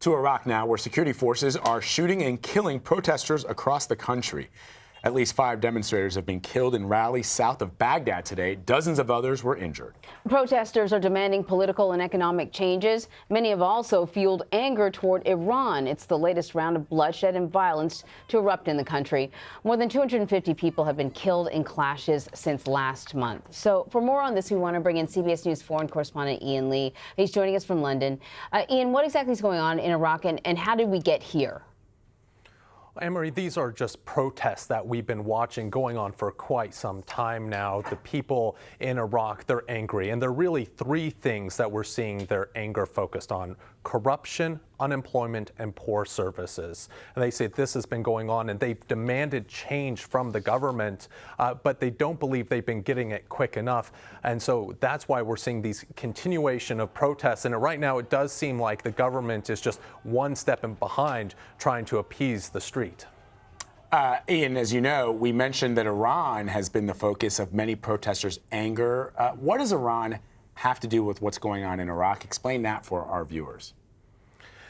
To Iraq now, where security forces are shooting and killing protesters across the country. At least 5 demonstrators have been killed in rallies south of Baghdad today. Dozens of others were injured. Protesters are demanding political and economic changes. Many have also fueled anger toward Iran. It's the latest round of bloodshed and violence to erupt in the country. More than 250 people have been killed in clashes since last month. So for more on this, we want to bring in CBS News foreign correspondent Ian Lee. He's joining us from London. Ian, what exactly is going on in Iraq and how did we get here? Anne-Marie, these are just protests that we've been watching going on for quite some time now. The people in Iraq, they're angry, and there are really 3 things that we're seeing their anger focused on: corruption, unemployment, and poor services. And they say this has been going on, and they've demanded change from the government, but they don't believe they've been getting it quick enough. And so that's why we're seeing these continuation of protests. And right now it does seem like the government is just one step behind trying to appease the street. Ian, as you know, we mentioned that Iran has been the focus of many protesters' anger. What does Iran have to do with what's going on in Iraq? Explain that for our viewers.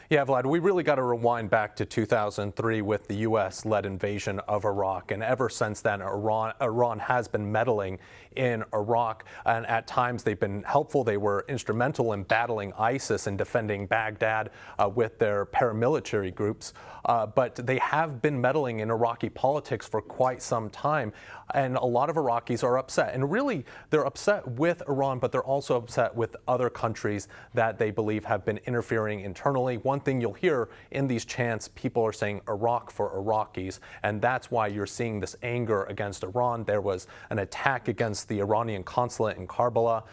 Yeah, Vlad, we really got to rewind back to 2003 with the U.S.-led invasion of Iraq. And ever since then, Iran has been meddling in Iraq. And at times they've been helpful. They were instrumental in battling ISIS and defending Baghdad with their paramilitary groups. But they have been meddling in Iraqi politics for quite some time. And a lot of Iraqis are upset. And really, they're upset with Iran, but they're also upset with other countries that they believe have been interfering internally. One thing you'll hear in these chants, people are saying Iraq for Iraqis, and that's why you're seeing this anger against Iran. There was an attack against the Iranian consulate in Karbala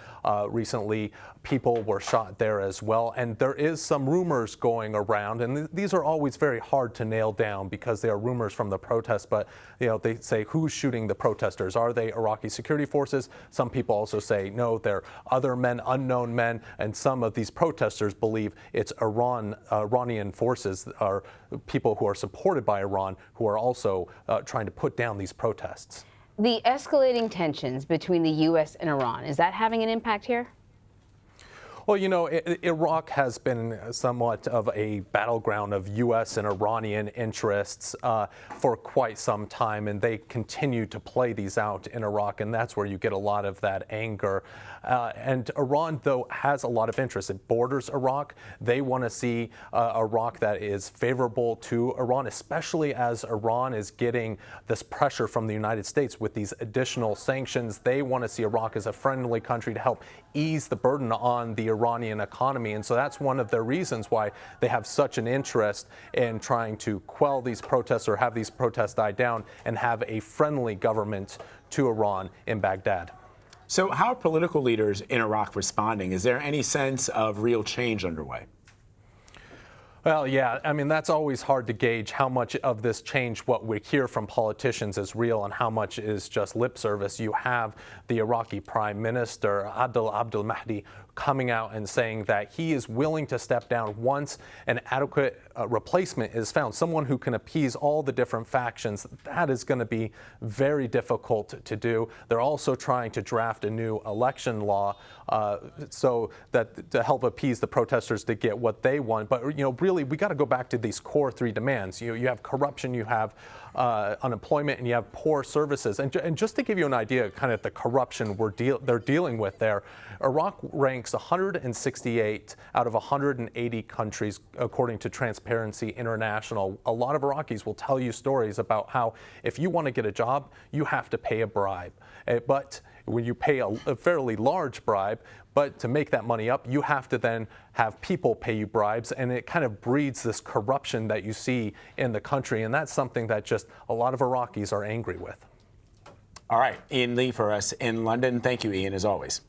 recently. People were shot there as well, and there is some rumors going around, and these are always very hard to nail down because they are rumors from the protests, but they say who's shooting the protesters? Are they Iraqi security forces? Some people also say no, they're other men, unknown men, and some of these protesters believe it's Iranian forces are people who are supported by Iran who are also trying to put down these protests. The escalating tensions between the U.S. and Iran, is that having an impact here? Well, Iraq has been somewhat of a battleground of U.S. and Iranian interests for quite some time, and they continue to play these out in Iraq, and that's where you get a lot of that anger. And Iran, though, has a lot of interest. It borders Iraq. They want to see Iraq that is favorable to Iran, especially as Iran is getting this pressure from the United States with these additional sanctions. They want to see Iraq as a friendly country to help ease the burden on the Iranian economy. And so that's one of the reasons why they have such an interest in trying to quell these protests or have these protests die down and have a friendly government to Iran in Baghdad. So how are political leaders in Iraq responding? Is there any sense of real change underway? Well, yeah, I mean, that's always hard to gauge how much of this change, what we hear from politicians, is real and how much is just lip service. You have the Iraqi Prime Minister, Abdel Mahdi, coming out and saying that he is willing to step down once an adequate replacement is found, someone who can appease all the different factions. That is going to be very difficult to do. They're also trying to draft a new election law so that to help appease the protesters to get what they want. But really, we got to go back to these core 3 demands. You have corruption, you have unemployment, and you have poor services. And just to give you an idea, kind of the corruption they're dealing with there, Iraq ranks 168 out of 180 countries, according to Transparency International. A lot of Iraqis will tell you stories about how if you want to get a job, you have to pay a bribe. But when you pay a fairly large bribe, but to make that money up, you have to then have people pay you bribes, and it kind of breeds this corruption that you see in the country, and that's something that just a lot of Iraqis are angry with. All right, Ian Lee for us in London. Thank you, Ian, as always.